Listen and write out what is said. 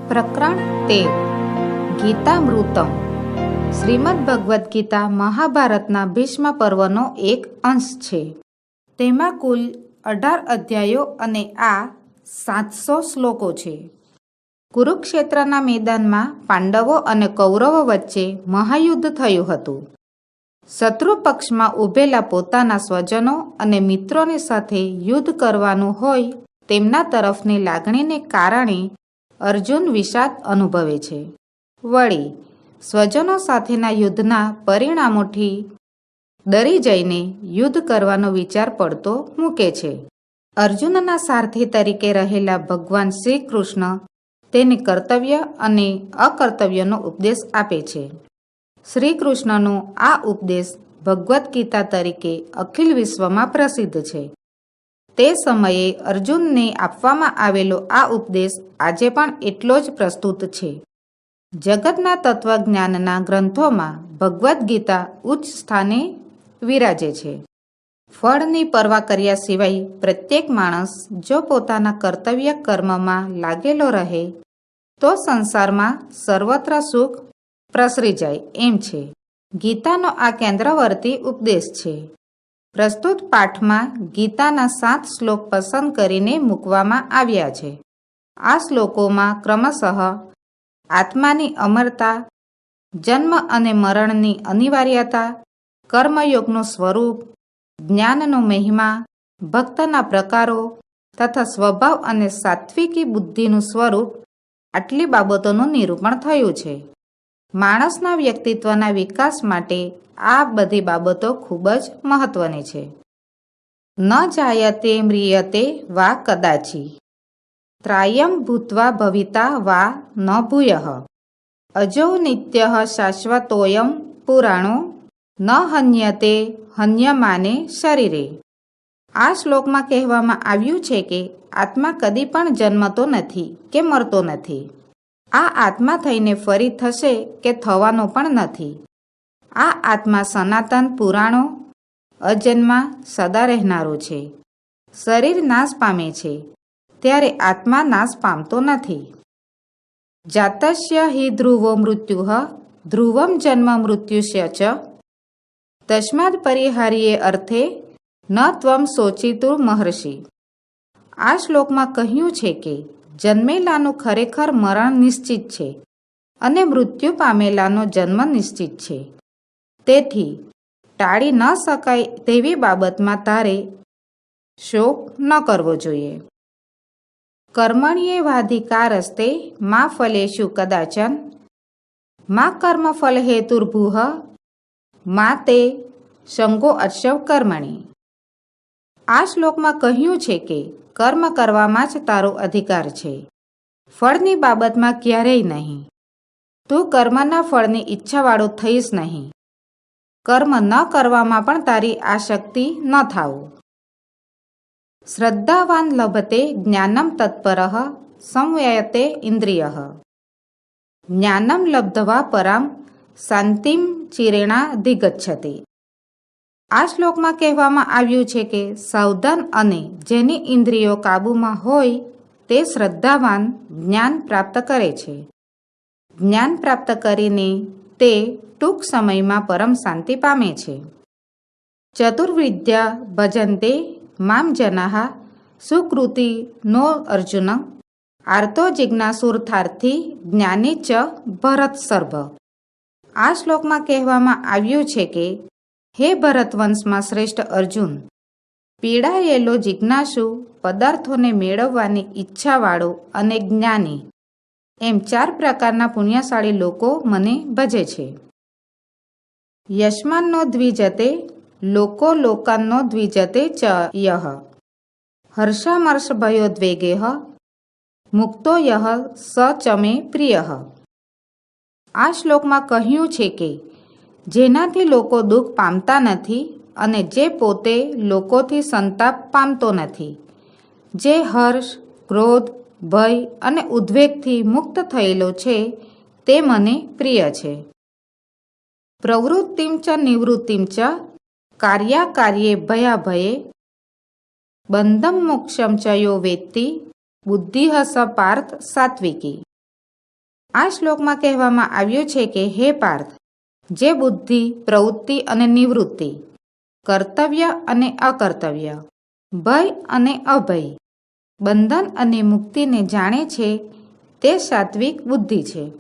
પ્રકરણ 13 ગીતામૃતમ શ્રીમદ ભગવદ્ ગીતા મહાભારતના ભીષ્મ પર્વનો એક અંશ છે. તેમાં કુલ 18 અધ્યાયો અને આ 700 શ્લોકો છે. કુરુક્ષેત્રના મેદાનમાં પાંડવો અને કૌરવો વચ્ચે મહાયુદ્ધ થયું હતું. શત્રુ પક્ષમાં ઊભેલા પોતાના સ્વજનો અને મિત્રોની સાથે યુદ્ધ કરવાનું હોય તેમના તરફની લાગણીને કારણે અર્જુન વિષાદ અનુભવે છે. વળી સ્વજનો સાથેના યુદ્ધના પરિણામોથી ડરી જઈને યુદ્ધ કરવાનો વિચાર પડતો મૂકે છે. અર્જુનના સારથી તરીકે રહેલા ભગવાન શ્રી કૃષ્ણ તેને કર્તવ્ય અને અકર્તવ્યનો ઉપદેશ આપે છે. શ્રી કૃષ્ણનો આ ઉપદેશ ભગવદ્ ગીતા તરીકે અખિલ વિશ્વમાં પ્રસિદ્ધ છે. તે સમયે અર્જુનને આપવામાં આવેલો આ ઉપદેશ આજે પણ એટલો જ પ્રસ્તુત છે. જગતના તત્વજ્ઞાનના ગ્રંથોમાં ભગવદ્ ગીતા ઉચ્ચ સ્થાને વિરાજે છે. ફળની પરવા કર્યા સિવાય પ્રત્યેક માણસ જો પોતાના કર્તવ્ય કર્મમાં લાગેલો રહે તો સંસારમાં સર્વત્ર સુખ પ્રસરી જાય એમ છે. ગીતાનો આ કેન્દ્રવર્તી ઉપદેશ છે. પ્રસ્તુત પાઠમાં ગીતાના 7 શ્લોક પસંદ કરીને મૂકવામાં આવ્યા છે. આ શ્લોકોમાં ક્રમશઃ આત્માની અમરતા, જન્મ અને મરણની અનિવાર્યતા, કર્મયોગનું સ્વરૂપ, જ્ઞાનનો મહિમા, ભક્તના પ્રકારો તથા સ્વભાવ અને સાત્વિકી બુદ્ધિનું સ્વરૂપ આટલી બાબતોનું નિરૂપણ થયું છે. માણસના વ્યક્તિત્વના વિકાસ માટે આ બધી બાબતો ખૂબ જ મહત્વની છે. ન જાયતે મ્રિયતે વા કદાચી ત્રાયમ ભૂત્વા ભવિતા વા ન ભૂયઃ અજો નિત્યઃ શાશ્વતોયમ પુરાણો ન હન્યતે હન્યમાને શરીરે. આ શ્લોકમાં કહેવામાં આવ્યું છે કે આત્મા કદી પણ જન્મતો નથી કે મરતો નથી. આ આત્મા થઈને ફરી થશે કે થવાનો પણ નથી. આ આત્મા સનાતન પુરાણો અજન્મા સદા રહેનારો છે. શરીર નાશ પામે છે ત્યારે આત્મા નાશ પામતો નથી. જાતસ્ય હિ ધ્રુવો મૃત્યુઃ ધ્રુવમ જન્મ મૃત્યુસ્ય ચ તસ્માદ પરિહાર્યે અર્થે ન ત્વમ શોચિતું મહર્ષિ. આ શ્લોકમાં કહ્યું છે કે જન્મેલાનું ખરેખર મરણ નિશ્ચિત છે અને મૃત્યુ પામેલાનો જન્મ નિશ્ચિત છે. તેથી ટાળી ન શકાય તેવી બાબતમાં તારે શોક ન કરવો જોઈએ. કર્મણ્યેવાધિકારસ્તે મા ફલેષુ કદાચન મા કર્મફલ હેતુર્ભુઃ મા તે સંગો અશ્વ કર્મણી. આ શ્લોકમાં કહ્યું છે કે કર્મ કરવામાં જ તારો અધિકાર છે, ફળની બાબતમાં ક્યારેય નહીં. તું કર્મના ફળની ઈચ્છાવાળો થઈશ નહીં. કર્મ ન કરવામાં પણ તારી આસક્તિ ન થાવું. શ્રદ્ધાવાન લભતે જ્ઞાનમ તત્પરઃ સંયતે ઇન્દ્રિયઃ જ્ઞાનમ લબ્ધવા પરામ શાંતિમ ચિરેણાધિગચ્છતિ. આ શ્લોકમાં કહેવામાં આવ્યું છે કે સાવધાન અને જેની ઇન્દ્રિયો કાબૂમાં હોય તે શ્રદ્ધાવાન જ્ઞાન પ્રાપ્ત કરે છે. જ્ઞાન પ્રાપ્ત કરીને તે ટૂંક સમયમાં પરમ શાંતિ પામે છે. ચતુર્વિદ્યા ભજન્તે મામ જનાઃ સુકૃતિ નો અર્જુન આર્તો જિજ્ઞાસુર્થાર્થી જ્ઞાની ચ ભરતસર્ભ. આ શ્લોકમાં કહેવામાં આવ્યું છે કે હે ભરતવંશમાં શ્રેષ્ઠ અર્જુન, પીડાયેલો જિજ્ઞાસુ, પદાર્થોને મેળવવાની ઈચ્છાવાળો અને જ્ઞાની એમ 4 પ્રકારના પુણ્યશાળી લોકો મને ભજે છે. યસ્માન્નો દ્વિજતે લોકો લોકાન્નો દ્વિજતે ચ યઃ હર્ષામર્ષ ભયોદ્વેગેઃ મુક્તો યઃ સ ચ મે પ્રિયઃ. આ શ્લોકમાં કહ્યું છે કે જેનાથી લોકો દુઃખ પામતા નથી અને જે પોતે લોકોથી સંતાપ પામતો નથી, જે હર્ષ, ક્રોધ, ભય અને ઉદ્વેગથી મુક્ત થયેલો છે તે મને પ્રિય છે. પ્રવૃત્તિમ ચ નિવૃત્તિમ ચ કાર્યાકાર્યે ભયાભયે બંધમ મોક્ષમ ચ યો વેત્તિ બુદ્ધિઃ સ પાર્થ સાત્વિકી. આ શ્લોકમાં કહેવામાં આવ્યું છે કે હે પાર્થ, જે બુદ્ધિ, પ્રવૃત્તિ અને નિવૃત્તિ, કર્તવ્ય અને અકર્તવ્ય, ભય અને અભય, બંધન અને મુક્તિને જાણે છે તે સાત્વિક બુદ્ધિ છે.